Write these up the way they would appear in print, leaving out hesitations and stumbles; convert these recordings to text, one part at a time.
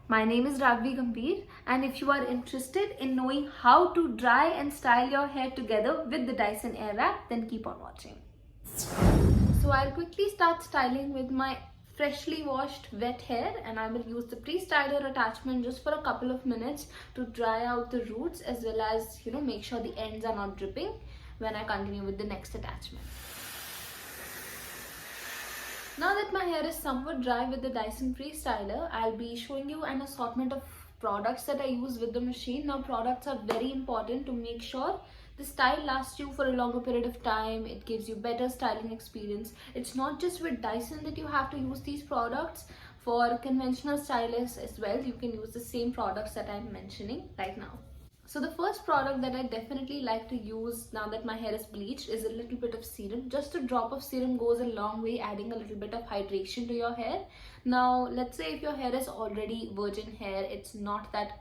My name is Ragvi Gambhir, and if you are interested in knowing how to dry and style your hair together with the Dyson Airwrap, then keep on watching. So I'll quickly start styling with my freshly washed wet hair, and I will use the pre-styler attachment just for a couple of minutes to dry out the roots as well as make sure the ends are not dripping when I continue with the next attachment. Now that my hair is somewhat dry with the Dyson Freestyler, I'll be showing you an assortment of products that I use with the machine. Now products are very important to make sure the style lasts you for a longer period of time. It gives you better styling experience. It's not just with Dyson that you have to use these products. For conventional stylists as well, you can use the same products that I'm mentioning right now. So the first product that I definitely like to use now that my hair is bleached is a little bit of serum. Just a drop of serum goes a long way, adding a little bit of hydration to your hair. Now let's say if your hair is already virgin hair, it's not that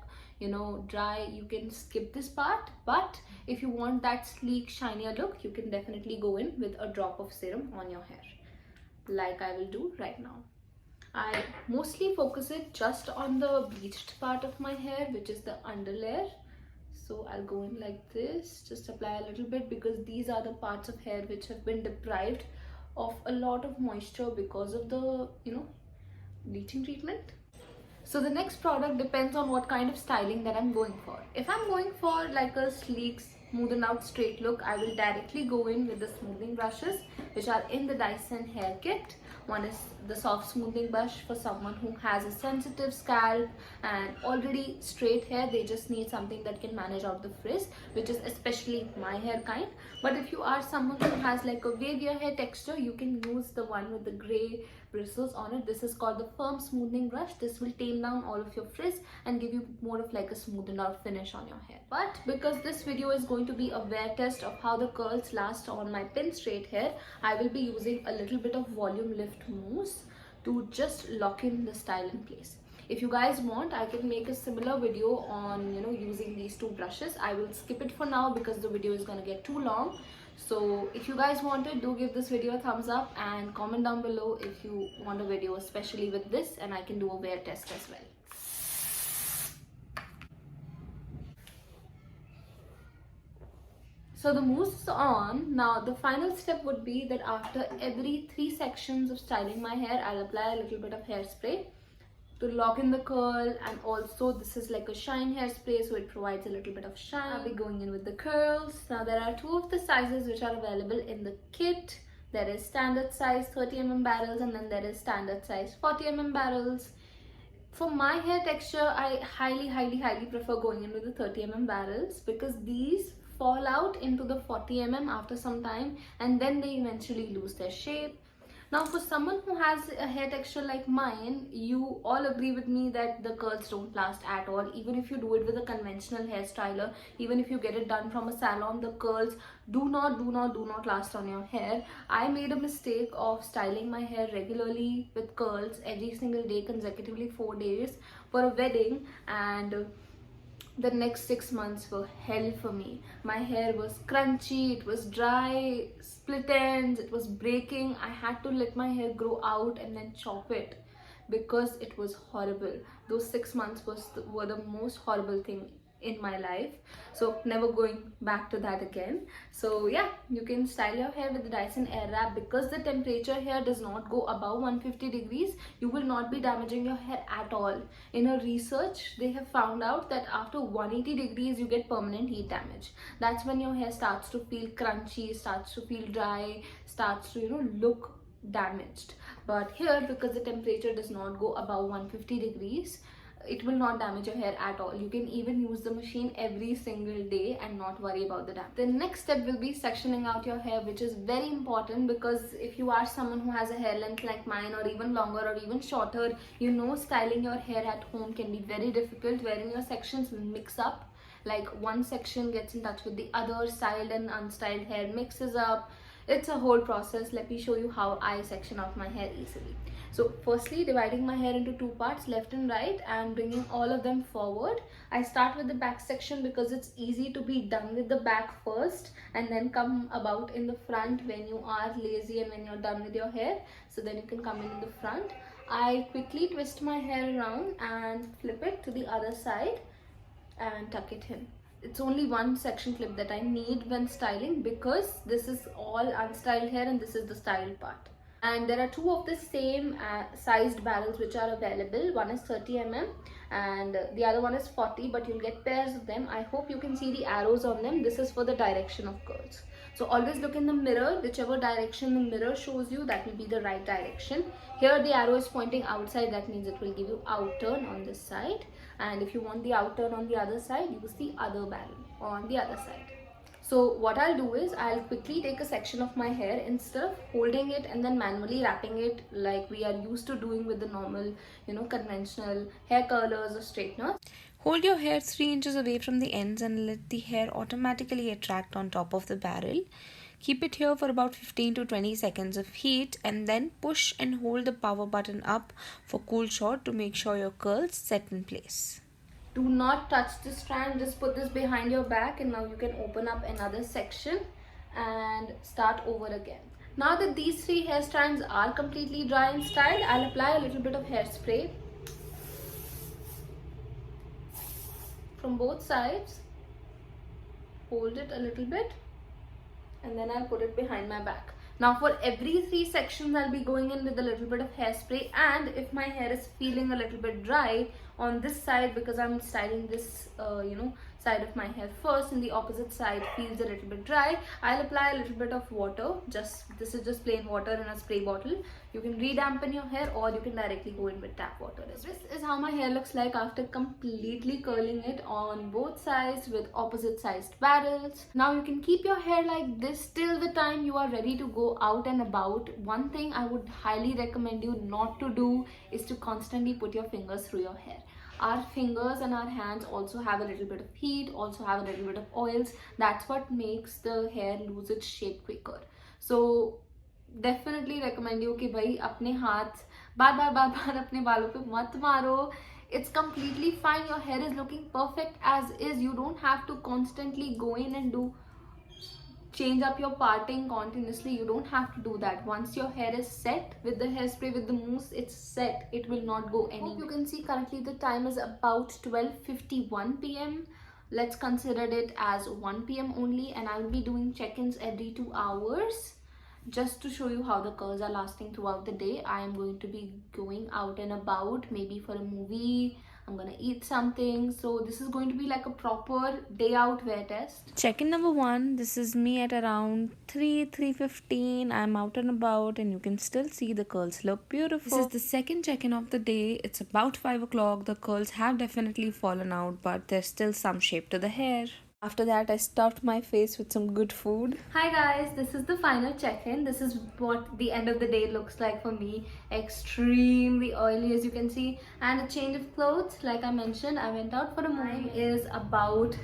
dry, you can skip this part. But if you want that sleek shinier look, you can definitely go in with a drop of serum on your hair, like I will do right now. I mostly focus it just on the bleached part of my hair, which is the underlayer. So I'll go in like this, just apply a little bit, because these are the parts of hair which have been deprived of a lot of moisture because of the bleaching treatment. So the next product depends on what kind of styling that I'm going for. If I'm going for like a sleek, smoothen out straight look, I will directly go in with the smoothing brushes which are in the Dyson hair kit. One is the soft smoothing brush for someone who has a sensitive scalp and already straight hair. They just need something that can manage out the frizz, which is especially my hair kind. But if you are someone who has like a wavier hair texture, you can use the one with the gray bristles on it. This is called the firm smoothing brush. This will tame down all of your frizz and give you more of like a smoothened out finish on your hair. But because this video is going to be a wear test of how the curls last on my pin straight hair, I will be using a little bit of volume lift mousse to just lock in the style in place. If you guys want, I can make a similar video on using these two brushes. I will skip it for now because the video is going to get too long. So if you guys want it, do give this video a thumbs up and comment down below if you want a video especially with this, and I can do a wear test as well. So the mousse is on. Now the final step would be that after every 3 sections of styling my hair, I'll apply a little bit of hairspray to lock in the curl, and also this is like a shine hairspray, so it provides a little bit of shine. I'll be going in with the curls. Now there are 2 of the sizes which are available in the kit. There is standard size 30mm barrels, and then there is standard size 40mm barrels. For my hair texture, I highly prefer going in with the 30mm barrels, because these fall out into the 40mm after some time and then they eventually lose their shape. Now for someone who has a hair texture like mine, you all agree with me that the curls don't last at all. Even if you do it with a conventional hairstyler, even if you get it done from a salon, the curls do not last on your hair. I made a mistake of styling my hair regularly with curls every single day consecutively 4 days for a wedding, and the next 6 months were hell for me. My hair was crunchy, it was dry, split ends, it was breaking. I had to let my hair grow out and then chop it because it was horrible. Those 6 months were the most horrible thing in my life, so never going back to that again. So yeah, you can style your hair with the Dyson Airwrap. Because the temperature here does not go above 150 degrees, you will not be damaging your hair at all. In a research, they have found out that after 180 degrees you get permanent heat damage. That's when your hair starts to feel crunchy, starts to feel dry, starts to look damaged. But here, because the temperature does not go above 150 degrees, it will not damage your hair at all. You can even use the machine every single day and not worry about the damage. The next step will be sectioning out your hair, which is very important, because if you are someone who has a hair length like mine, or even longer or even shorter, styling your hair at home can be very difficult, wherein your sections mix up. Like one section gets in touch with the other, styled and unstyled hair mixes up. It's a whole process. Let me show you how I section out my hair easily. So firstly, dividing my hair into 2 parts, left and right, and bringing all of them forward. I start with the back section because it's easy to be done with the back first and then come about in the front when you are lazy and when you're done with your hair. So then you can come in the front. I quickly twist my hair around and flip it to the other side and tuck it in. It's only one section clip that I need when styling because this is all unstyled hair and this is the styled part. And there are two of the same sized barrels which are available. One is 30 mm and the other one is 40, but you'll get pairs of them. I hope you can see the arrows on them. This is for the direction of curls. So always look in the mirror. Whichever direction the mirror shows you, that will be the right direction. Here the arrow is pointing outside, that means it will give you outturn on this side. And if you want the outturn on the other side, use the other barrel on the other side. So what I'll do is I'll quickly take a section of my hair instead of holding it and then manually wrapping it like we are used to doing with the normal, conventional hair curlers or straighteners. Hold your hair 3 inches away from the ends and let the hair automatically attract on top of the barrel. Keep it here for about 15 to 20 seconds of heat and then push and hold the power button up for cool shot to make sure your curls set in place. Do not touch this strand, just put this behind your back and now you can open up another section and start over again. Now that these three hair strands are completely dry and styled, I'll apply a little bit of hairspray from both sides, hold it a little bit and then I'll put it behind my back. Now for every 3 sections I'll be going in with a little bit of hairspray, and if my hair is feeling a little bit dry on this side because I'm styling this side of my hair first and the opposite side feels a little bit dry, I'll apply a little bit of water. This is just plain water in a spray bottle. You can re-dampen your hair or you can directly go in with tap water. This is how my hair looks like after completely curling it on both sides with opposite sized barrels. Now you can keep your hair like this till the time you are ready to go out and about. One thing I would highly recommend you not to do is to constantly put your fingers through your hair. Our fingers and our hands also have a little bit of heat, also have a little bit of oils. That's what makes the hair lose its shape quicker. So definitely recommend you कि भाई अपने हाथ बार अपने बालों पे मत मारो. It's completely fine. Your hair is looking perfect as is. You don't have to constantly go in and change up your parting continuously. You don't have to do that. Once your hair is set with the hairspray, with the mousse, it's set. It will not go anywhere. You can see currently the time is about 12:51 p.m. Let's consider it as 1 p.m. only, and I will be doing check-ins every 2 hours just to show you how the curls are lasting throughout the day. I am going to be going out and about, maybe for a movie. I'm gonna eat something. So this is going to be like a proper day out wear test. Check-in number 1. This is me at around 3:15. I'm out and about and you can still see the curls look beautiful. This is the second check-in of the day. It's about 5 o'clock. The curls have definitely fallen out, but there's still some shape to the hair. After that, I stuffed my face with some good food. Hi guys, this is the final check-in. This is what the end of the day looks like for me. Extremely oily, as you can see, and a change of clothes. Like I mentioned, I went out for a movie. It is about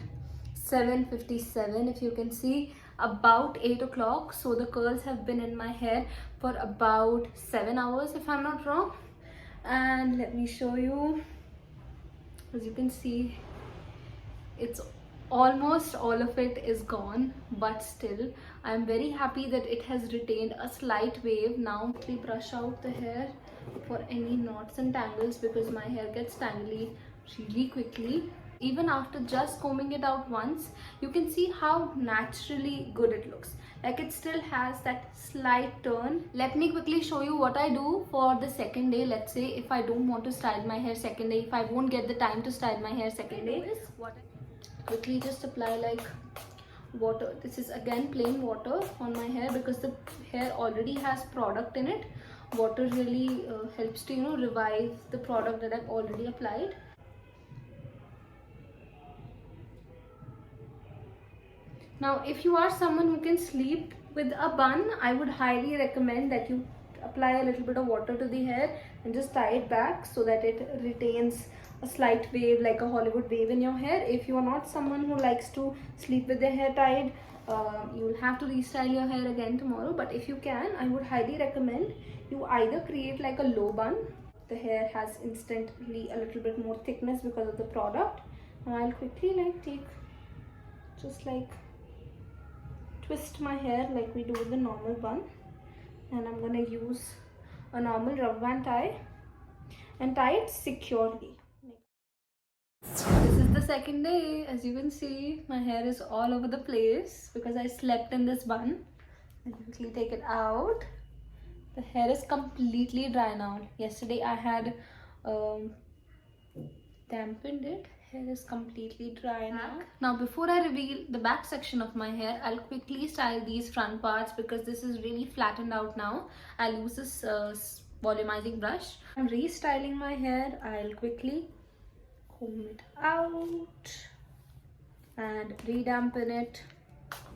7:57, if you can see, about 8 o'clock. So the curls have been in my hair for about 7 hours, if I'm not wrong. And let me show you. As you can see, it's almost all of it is gone, but still I'm very happy that it has retained a slight wave. Now we brush out the hair for any knots and tangles because my hair gets tangly really quickly. Even after just combing it out once, you can see how naturally good it looks. Like it still has that slight turn. Let me quickly show you what I do for the second day. Let's say if I don't want to style my hair second day, if I won't get the time to style my hair second day, quickly just apply like water. This is again plain water on my hair because the hair already has product in it. Water really helps to revive the product that I've already applied. Now if you are someone who can sleep with a bun, I would highly recommend that you apply a little bit of water to the hair and just tie it back so that it retains a slight wave, like a Hollywood wave in your hair. If you are not someone who likes to sleep with their hair tied, you will have to restyle your hair again tomorrow. But if you can, I would highly recommend you either create like a low bun. The hair has instantly a little bit more thickness because of the product. And I'll quickly just twist my hair like we do with the normal bun, and I'm gonna use a normal rubber band tie and tie it securely. This is the second day. As you can see, my hair is all over the place because I slept in this bun. I'll quickly take it out. The hair is completely dry now. Yesterday I had dampened it. Hair is completely dry now. Now before I reveal the back section of my hair, I'll quickly style these front parts because this is really flattened out now. I'll use this volumizing brush. I'm restyling my hair. I'll quickly comb it out and redampen it.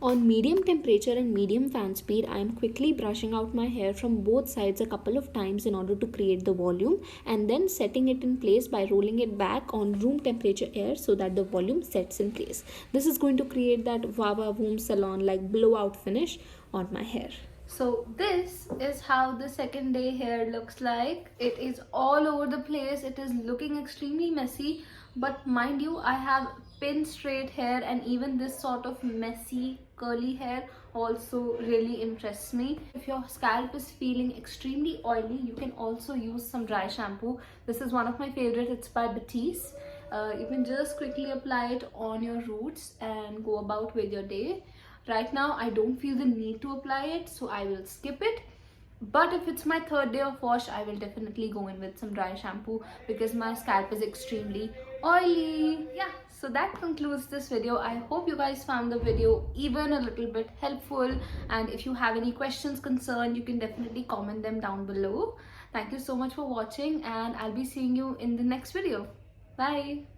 On medium temperature and medium fan speed, I am quickly brushing out my hair from both sides a couple of times in order to create the volume, and then setting it in place by rolling it back on room temperature air so that the volume sets in place. This is going to create that Wawa Voom Salon like blowout finish on my hair. So this is how the second day hair looks like. It is all over the place. It is looking extremely messy, but mind you, I have pin straight hair, and even this sort of messy curly hair also really impressed me. If your scalp is feeling extremely oily, you can also use some dry shampoo. This is one of my favorite. It's by Batiste. You can just quickly apply it on your roots and go about with your day. Right now I don't feel the need to apply it, so I will skip it. But if it's my third day of wash, I will definitely go in with some dry shampoo because my scalp is extremely oily. Yeah, so that concludes this video. I hope you guys found the video even a little bit helpful, and if you have any questions, concern, you can definitely comment them down below. Thank you so much for watching, and I'll be seeing you in the next video. Bye.